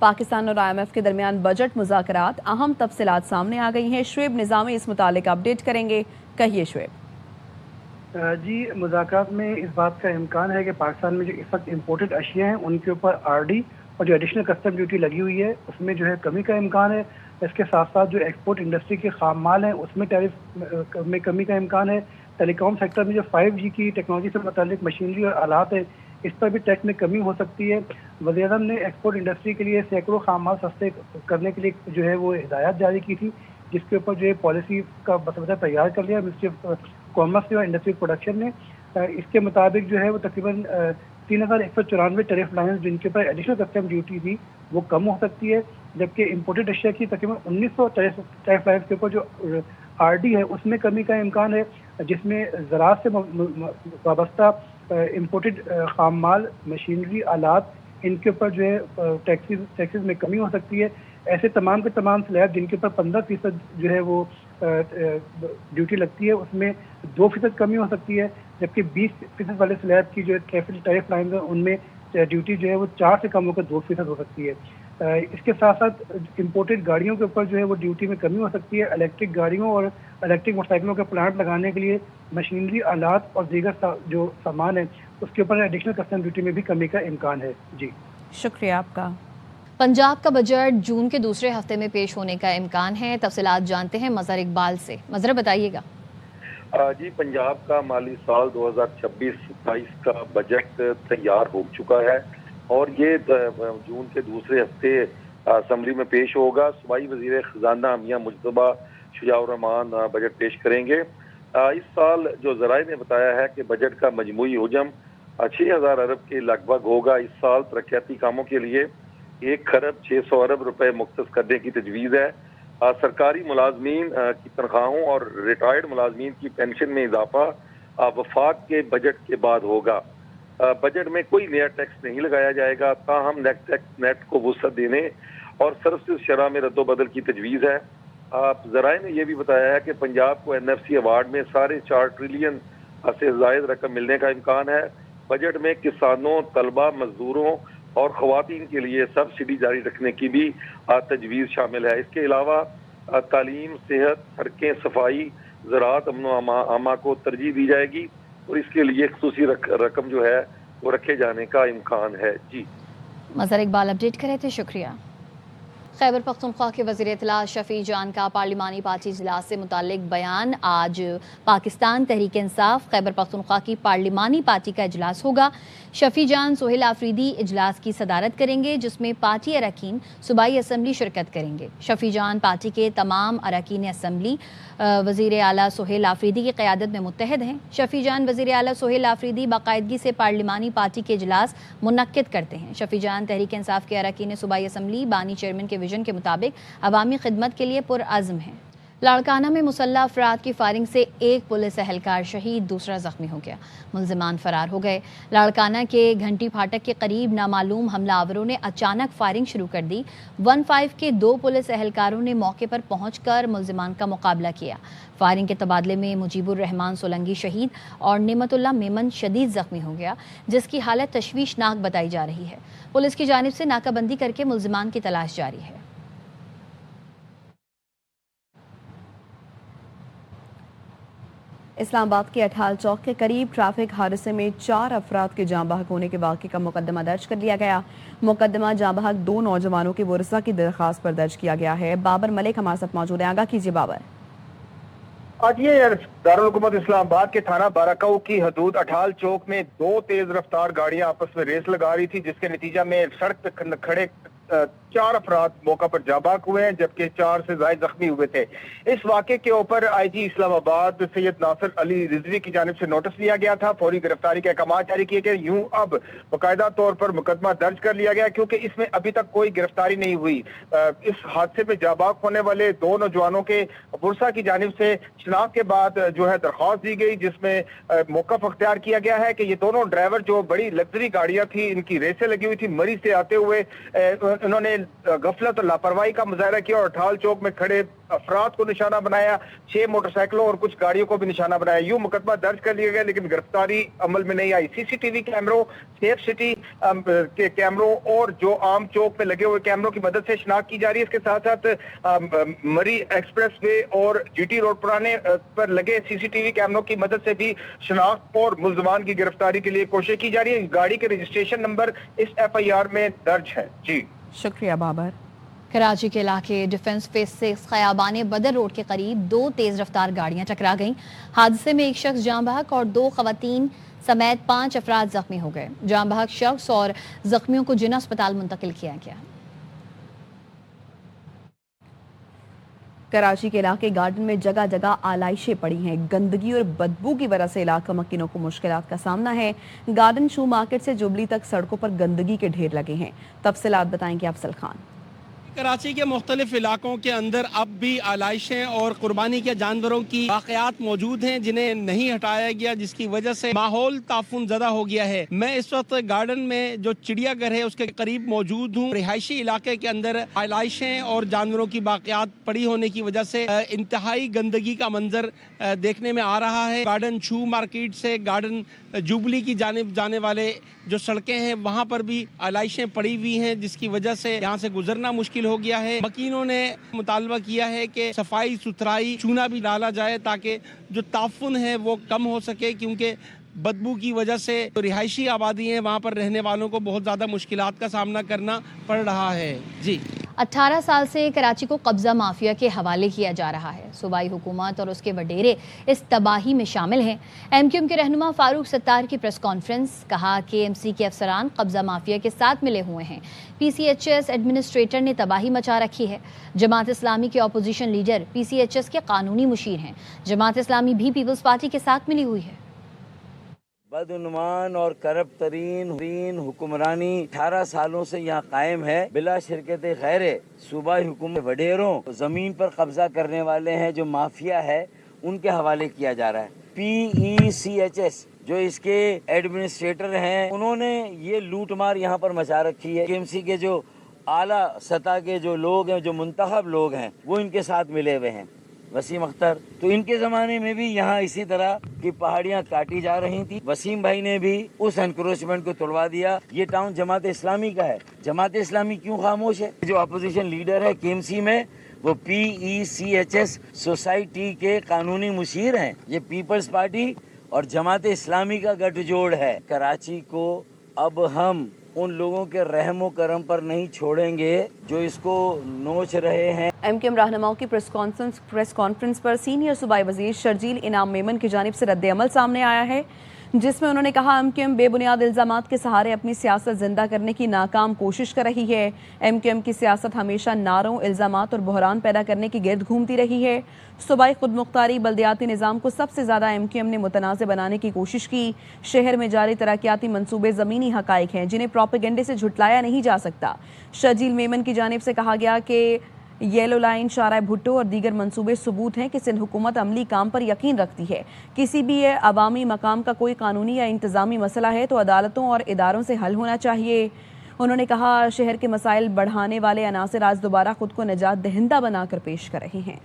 पाकिस्तान और IMF के दरमियान बजट मुज़ाकरात अहम तफसीलात सामने आ गई हैं। शुएब निज़ामी इस मुतालिक अपडेट करेंगे। कहिए शुएब। जी, मुज़ाकरात में इस बात का इम्कान है कि पाकिस्तान में जो इस वक्त इम्पोर्टेड अशिया हैं उनके ऊपर RD और जो एडिशनल कस्टम ड्यूटी लगी हुई है उसमें जो है कमी का इम्कान है। इसके साथ साथ जो एक्सपोर्ट इंडस्ट्री के खाम माल हैं उसमें टैरिफ में कमी का इम्कान है। टेलीकॉम सेक्टर में जो 5G की टेक्नोलॉजी से मुतालिक मशीनरी और आलात है इस पर भी टैक्स में कमी हो सकती है। वज़ीर-ए-आज़म ने एक्सपोर्ट इंडस्ट्री के लिए सैकड़ों खाम माल सस्ते करने के लिए जो है वो हिदायत जारी की थी, जिसके ऊपर जो है पॉलिसी का मसवदा तैयार कर लिया मिनिस्ट्री ऑफ कॉमर्स और इंडस्ट्री प्रोडक्शन ने। इसके मुताबिक जो है वो तकरीबन 3194 टैरिफ लाइन्स जिनके ऊपर एडिशनल कस्टम ड्यूटी थी वो कम हो सकती है, जबकि इम्पोर्टेड अशिया की तकरीबन 1900 टैरिफ लाइन्स के ऊपर जो RD है उसमें कमी का इम्कान है, जिसमें ज़राअत से वाबस्ता इम्पोर्टेड खाम माल, मशीनरी, आलात इनके ऊपर जो है टैक्सेस में कमी हो सकती है। ऐसे तमाम के तमाम स्लैब जिनके ऊपर 15% जो है वो ड्यूटी लगती है उसमें 2% कमी हो सकती है, जबकि 20% वाले स्लैब की जो टैरिफ लाइन है उनमें ड्यूटी जो है वो 4 से कम होकर 2% हो सकती है। इसके साथ साथ इम्पोर्टेड गाड़ियों के ऊपर जो है वो ड्यूटी में कमी हो सकती है। इलेक्ट्रिक गाड़ियों और इलेक्ट्रिक मोटरसाइकिलों के प्लांट लगाने के लिए मशीनरी, आलात और दीगर जो सामान है उसके ऊपर एडिशनल कस्टम ड्यूटी में भी कमी का इम्कान है। जी शुक्रिया आपका। पंजाब का बजट जून के दूसरे हफ्ते में पेश होने का इम्कान है। तफसीलात जानते हैं मजहर इकबाल से। मजहर बताइएगा। जी, पंजाब का माली साल 2026-27 का बजट तैयार हो चुका है और ये जून के दूसरे हफ्ते असम्बली में पेश होगा। सूबाई वजीर खजाना मियां मुज्तबा शुजाउर रहमान बजट पेश करेंगे। इस साल जो ज़राए ने बताया है कि बजट का मजमूई हुजम 6000 अरब के लगभग होगा। इस साल तरक्याती कामों के लिए 1 खरब 600 अरब रुपए मुख्तस करने की तजवीज़ है। सरकारी मुलाजमीन की तनख्वाहों और रिटायर्ड मुलाजमीन की पेंशन में इजाफा वफाक के बजट के बाद होगा। बजट में कोई नया टैक्स नहीं लगाया जाएगा, ताहम नेट को वसअत देने और सर्विस शरह में रद्दोबदल की तजवीज़ है। ज़राए ने यह भी बताया है कि पंजाब को NFC अवार्ड में 4.5 ट्रिलियन से ज़ायद रकम मिलने का इम्कान है। बजट में किसानों, तलबा, मजदूरों और ख़वातीन के लिए सब्सिडी जारी रखने की भी तजवीज़ शामिल है। इसके अलावा तालीम, सेहत, सड़कें, सफाई, ज़राअत, अमन आमा को तरजीह दी जाएगी और इसके लिए खुसूसी रकम जो है वो रखे जाने का इम्कान है। जी, मजहर इकबाल अपडेट करे थे, शुक्रिया। खैबर पख्तूनख्वा के वज़ीर इत्तलात शफी जान का पार्लिमानी पार्टी इजलास से मुतालिक बयान। आज पाकिस्तान तहरीक इंसाफ खैबर पख्तूनख्वा की पार्लिमानी पार्टी का इजलास होगा। शफी जान सोहेल आफरीदी इजलास की सदारत करेंगे, जिसमें पार्टी अरकान सूबाई असम्बली शिरकत करेंगे। शफी जान पार्टी के तमाम अरकान असम्बली वज़ीर आला सोहेल आफरीदी की क़यादत में मुत्तहद हैं। शफी जान वज़ीर आला सोहेल आफरीदी बाकायदगी से पार्लिमानी पार्टी के इजलास मुनक्किद करते हैं। शफी जान तहरीक इंसाफ के अरकान सूबाई असम्बली बानी चेयरमैन के विजन के मुताबिक अवामी खिदमत के लिए पुरअज़्म हैं। लाड़काना में मुसल्लह अफराद की फायरिंग से एक पुलिस एहलकार शहीद, दूसरा जख्मी हो गया। मुल्जिमान फरार हो गए। लाड़काना के घंटी फाटक के करीब नामालूम हमलावरों ने अचानक फायरिंग शुरू कर दी। 15 के 2 पुलिस एहलकारों ने मौके पर पहुंचकर मुल्जिमान का मुकाबला किया। फायरिंग के तबादले में मुजीबुर रहमान सोलंगी शहीद और नेमतुल्लाह मेमन शदीद जख्मी हो गया, जिसकी हालत तशवीशनाक बताई जा रही है। पुलिस की जानिब से नाकाबंदी करके मुल्जिमान की तलाश जारी है। इस्लामाबाद के अठाल चौक के करीब ट्रैफिक हादसे में 4 अफराद के जाँ बहक होने के वाक़े का मुकदमा दर्ज कर लिया गया। मुकदमा जाँ बहक 2 नौजवानों के वरसा की दरख्वास्त पर दर्ज किया गया है। बाबर मलिक हमारे साथ मौजूद है। आगाह कीजिए बाबर। आज ये दारुल हुकूमत इस्लामाबाद के थाना बाराकाऊ की हदूद अठाल चौक में 2 तेज रफ्तार गाड़ियां आपस में रेस लगा रही थी, जिसके नतीजा में सड़क पे खड़े 4 अफराद मौका पर जाबाक हुए हैं, जबकि 4 से ज्यादा जख्मी हुए थे। इस वाक़े के ऊपर IG इस्लामाबाद सैयद नासिर अली रिजवी की जानिब से नोटिस लिया गया था। फौरी गिरफ्तारी के अहकाम जारी किए गए। यूं अब बाकायदा तौर पर मुकदमा दर्ज कर लिया गया, क्योंकि इसमें अभी तक कोई गिरफ्तारी नहीं हुई। इस हादसे में जाबाक होने वाले 2 नौजवानों के बुरसा की जानिब से शिनाख्त के बाद जो है दरख्वास्त दी गई, जिसमें मौक़िफ़ अख्तियार किया गया है कि ये दोनों ड्राइवर जो बड़ी लग्जरी गाड़ियां थी, इनकी रेसें लगी हुई थी मरी से आते हुए, उन्होंने गफलत और लापरवाही का मुजाहरा किया और अठाल चौक में खड़े अफराद को निशाना बनाया, 6 मोटरसाइकिलों और कुछ गाड़ियों को भी निशाना बनाया। यूं मुकदमा दर्ज कर लिया गया, लेकिन गिरफ्तारी अमल में नहीं आई। सीसीटीवी कैमरों, सेफ सिटी के कैमरों और जो आम चौक पे लगे हुए कैमरों की मदद से शिनाख्त की जा रही है। इसके साथ साथ मरी एक्सप्रेस वे और जीटी रोड पुराने पर लगे सीसीटीवी कैमरों की मदद से भी शिनाख्त और मुल्जमान की गिरफ्तारी के लिए कोशिश की जा रही है। गाड़ी के रजिस्ट्रेशन नंबर इस एफआईआर में दर्ज है। जी शुक्रिया बाबर। कराची के इलाके डिफेंस फेस से खयाबान बदर रोड के करीब 2 तेज रफ्तार गाड़ियां टकरा गईं। हादसे में एक शख्स जाँ बहक और 2 खवातीन समेत 5 अफराद जख्मी हो गए। जाँ बहक शख्स और जख्मियों को जिना अस्पताल मुंतकिल किया गया। कराची के इलाके गार्डन में जगह जगह आलाइशें पड़ी हैं। गंदगी और बदबू की वजह से इलाका मक्किनों को मुश्किलात का सामना है। गार्डन शू मार्केट से जुबली तक सड़कों पर गंदगी के ढेर लगे हैं। तफसीलात बताएंगे अफसल खान। कराची के मुख्तलिफ इलाकों के अंदर अब भी आलाइशें और कुर्बानी के जानवरों की वाक़यात मौजूद हैं जिन्हें नहीं हटाया गया, जिसकी वजह से माहौल ताफुन ज़दा हो गया है। मैं इस वक्त गार्डन में जो चिड़ियाघर है उसके करीब मौजूद हूँ। रिहायशी इलाके के अंदर आलाइशें और जानवरों की वाक़यात पड़ी होने की वजह से इंतहाई गंदगी का मंजर देखने में आ रहा है। गार्डन शू मार्केट से गार्डन जुबली की जानिब जाने वाले जो सड़कें हैं वहाँ पर भी आलाइशें पड़ी हुई हैं, जिसकी वजह से यहाँ से गुजरना मुश्किल हो गया है। मकीनों ने मुतालबा किया है कि सफाई सुथराई चूना भी डाला जाए ताकि जो ताफुन है वो कम हो सके, क्योंकि बदबू की वजह से जो रिहायशी आबादी है वहाँ पर रहने वालों को बहुत ज़्यादा मुश्किलात का सामना करना पड़ रहा है। जी 18 साल से कराची को कब्जा माफिया के हवाले किया जा रहा है। सूबाई हुकूमत और उसके वडेरे इस तबाही में शामिल हैं। एमक्यूएम के रहनुमा फारूक सत्तार की प्रेस कॉन्फ्रेंस, कहा कि एमसी के अफसरान कब्जा माफिया के साथ मिले हुए हैं। पीसीएचएस एडमिनिस्ट्रेटर ने तबाही मचा रखी है। जमात इस्लामी के अपोजिशन लीडर पीसीएचएस के कानूनी मुशीर हैं। जमात इस्लामी भी पीपल्स पार्टी के साथ मिली हुई है। बदउन्वान और करप्ट तरीन हुक्मरानी 18 सालों से यहाँ कायम है। बिला शिरकत खैर सूबाई हुकूमत वडेरों जमीन पर कब्जा करने वाले हैं जो माफिया है उनके हवाले किया जा रहा है। पीईसीएचएस जो इसके एडमिनिस्ट्रेटर हैं उन्होंने ये लूटमार यहाँ पर मचा रखी है। केएमसी के जो आला सतह के जो लोग हैं, जो मुंतखब लोग हैं, वो इनके साथ मिले हुए हैं। वसीम अख्तर, तो इनके ज़माने में भी यहाँ इसी तरह की पहाड़ियाँ काटी जा रही थी। वसीम भाई ने भी उस एनक्रोचमेंट को तोड़वा दिया। ये टाउन जमात इस्लामी का है। जमात इस्लामी क्यों खामोश है? जो अपोजिशन लीडर है केएमसी में वो पीईसीएचएस सोसाइटी के कानूनी मुशीर हैं। ये पीपल्स पार्टी और जमात इस्लामी का गठजोड़ है। कराची को अब हम उन लोगों के रहमो करम पर नहीं छोड़ेंगे जो इसको नोच रहे हैं। एमक्यूएम रहनुमाओं की प्रेस कॉन्फ्रेंस पर सीनियर सूबाई वजीर शर्जील इनाम मेमन की जानिब से रद्द-ए-अमल सामने आया है, जिसमें उन्होंने कहा एमक्यूएम बेबुनियाद इल्जामात के सहारे अपनी सियासत जिंदा करने की नाकाम कोशिश कर रही है। एमक्यूएम की सियासत हमेशा नारों, इल्जामात और बहरान पैदा करने की गिर्द घूमती रही है। सूबाई खुदमुख्तारी बल्दियाती निज़ाम को सबसे ज़्यादा एमक्यूएम ने मुतनाज़ बनाने की कोशिश की। शहर में जारी तरक्याती मंसूबे ज़मीनी हक़ाइक़ हैं जिन्हें प्रोपेगेंडे से झुटलाया नहीं जा सकता। शर्जील मेमन की जानिब से कहा गया कि येलो लाइन, शाहराह भुट्टो और दीगर मंसूबे सबूत हैं कि सिंध हुकूमत अमली काम पर यकीन रखती है। किसी भी अवामी मकाम का कोई कानूनी या इंतज़ामी मसला है तो अदालतों और इदारों से हल होना चाहिए। उन्होंने कहा शहर के मसाइल बढ़ाने वाले अनासर आज दोबारा खुद को निजात दहिंदा बनाकर पेश कर रहे हैं।